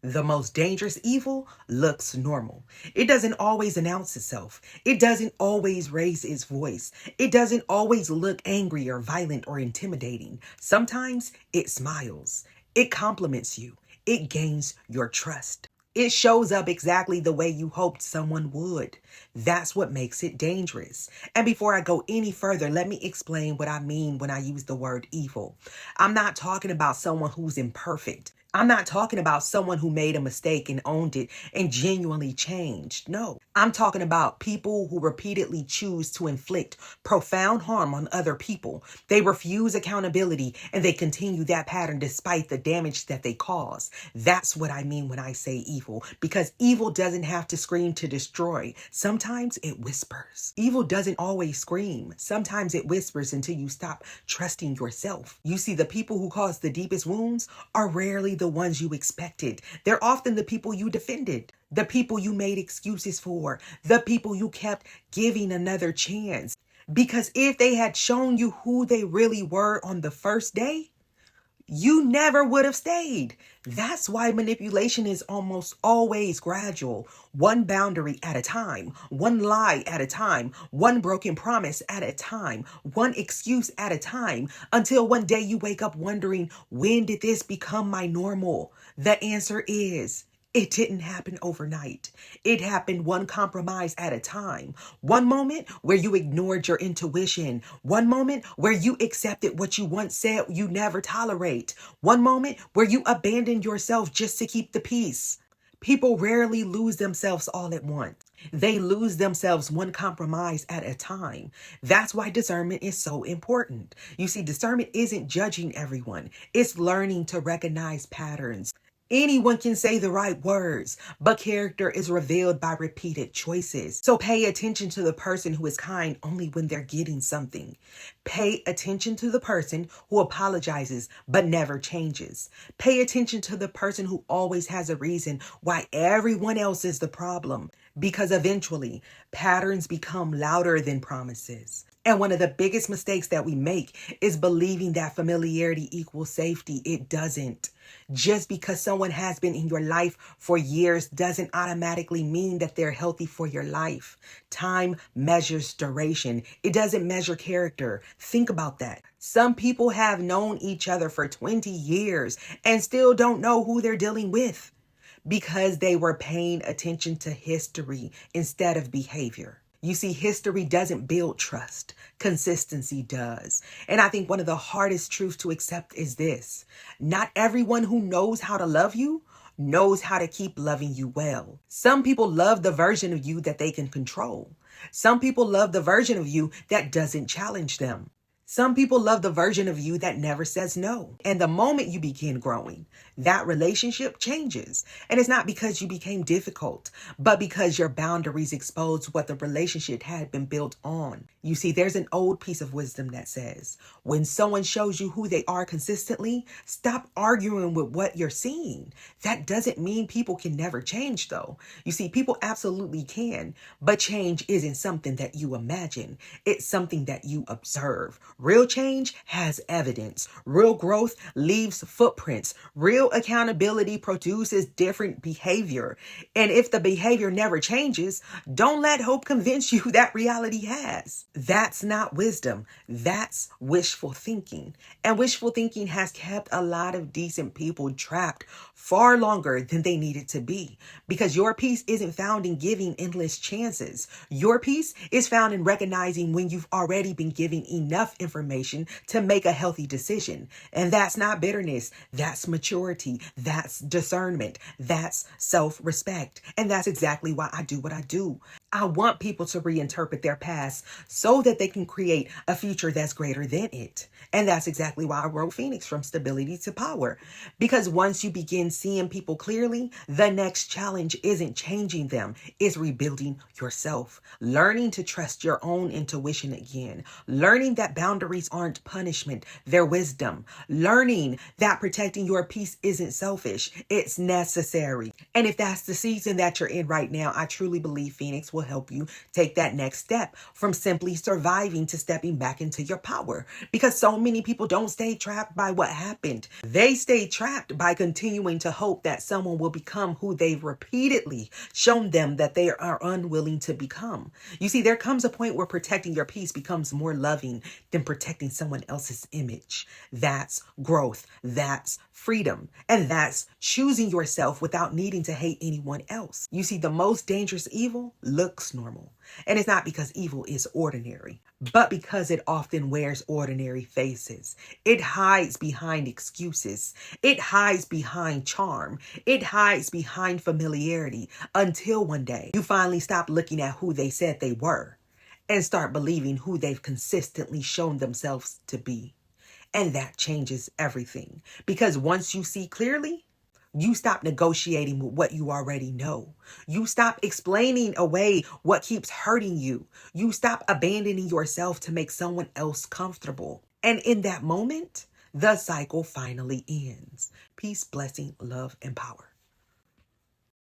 The most dangerous evil looks normal. It doesn't always announce itself. It doesn't always raise its voice. It doesn't always look angry or violent or intimidating. Sometimes it smiles. It compliments you. It gains your trust. It shows up exactly the way you hoped someone would. That's what makes it dangerous. And before I go any further, let me explain what I mean when I use the word evil. I'm not talking about someone who's imperfect. I'm not talking about someone who made a mistake and owned it and genuinely changed. No, I'm talking about people who repeatedly choose to inflict profound harm on other people. They refuse accountability and they continue that pattern despite the damage that they cause. That's what I mean when I say evil, because evil doesn't have to scream to destroy. Sometimes it whispers. Evil doesn't always scream. Sometimes it whispers until you stop trusting yourself. You see, the people who cause the deepest wounds are rarely the ones you expected. They're often the people you defended, the people you made excuses for, the people you kept giving another chance. Because if they had shown you who they really were on the first day, you never would have stayed. That's why manipulation is almost always gradual. One boundary at a time, one lie at a time, one broken promise at a time, one excuse at a time, until one day you wake up wondering, when did this become my normal? The answer is, it didn't happen overnight. It happened one compromise at a time. One moment where you ignored your intuition. One moment where you accepted what you once said you never tolerate. One moment where you abandoned yourself just to keep the peace. People rarely lose themselves all at once. They lose themselves one compromise at a time. That's why discernment is so important. You see, discernment isn't judging everyone. It's learning to recognize patterns. Anyone can say the right words, but character is revealed by repeated choices. So pay attention to the person who is kind only when they're getting something. Pay attention to the person who apologizes but never changes. Pay attention to the person who always has a reason why everyone else is the problem. Because eventually, patterns become louder than promises. And one of the biggest mistakes that we make is believing that familiarity equals safety. It doesn't. Just because someone has been in your life for years doesn't automatically mean that they're healthy for your life. Time measures duration. It doesn't measure character. Think about that. Some people have known each other for 20 years and still don't know who they're dealing with because they were paying attention to history instead of behavior. You see, history doesn't build trust. Consistency does. And I think one of the hardest truths to accept is this. Not everyone who knows how to love you knows how to keep loving you well. Some people love the version of you that they can control. Some people love the version of you that doesn't challenge them. Some people love the version of you that never says no. And the moment you begin growing, that relationship changes. And it's not because you became difficult, but because your boundaries exposed what the relationship had been built on. You see, there's an old piece of wisdom that says, when someone shows you who they are consistently, stop arguing with what you're seeing. That doesn't mean people can never change, though. You see, people absolutely can, but change isn't something that you imagine. It's something that you observe. Real change has evidence. Real growth leaves footprints. Real accountability produces different behavior. And if the behavior never changes, don't let hope convince you that reality has. That's not wisdom. That's wishful thinking. And wishful thinking has kept a lot of decent people trapped far longer than they needed to be. Because your peace isn't found in giving endless chances. Your peace is found in recognizing when you've already been given enough information to make a healthy decision. And that's not bitterness. That's maturity. That's discernment. That's self-respect. And that's exactly why I do what I do. I want people to reinterpret their past so that they can create a future that's greater than it. And that's exactly why I wrote Phoenix from Stability to Power. Because once you begin seeing people clearly, the next challenge isn't changing them. It's rebuilding yourself. Learning to trust your own intuition again. Learning that boundaries aren't punishment, they're wisdom. Learning that protecting your peace isn't selfish. It's necessary. And if that's the season that you're in right now, I truly believe Phoenix will help you take that next step from simply surviving to stepping back into your power. Because so many people don't stay trapped by what happened. They stay trapped by continuing to hope that someone will become who they've repeatedly shown them that they are unwilling to become. You see, there comes a point where protecting your peace becomes more loving than protecting someone else's image. That's growth. That's freedom. And that's choosing yourself without needing to hate anyone else. You see, the most dangerous evil looks normal. And it's not because evil is ordinary, but because it often wears ordinary faces. It hides behind excuses. It hides behind charm. It hides behind familiarity until one day you finally stop looking at who they said they were and start believing who they've consistently shown themselves to be. And that changes everything. Because once you see clearly, you stop negotiating with what you already know. You stop explaining away what keeps hurting you. You stop abandoning yourself to make someone else comfortable. And in that moment, the cycle finally ends. Peace, blessing, love, and power.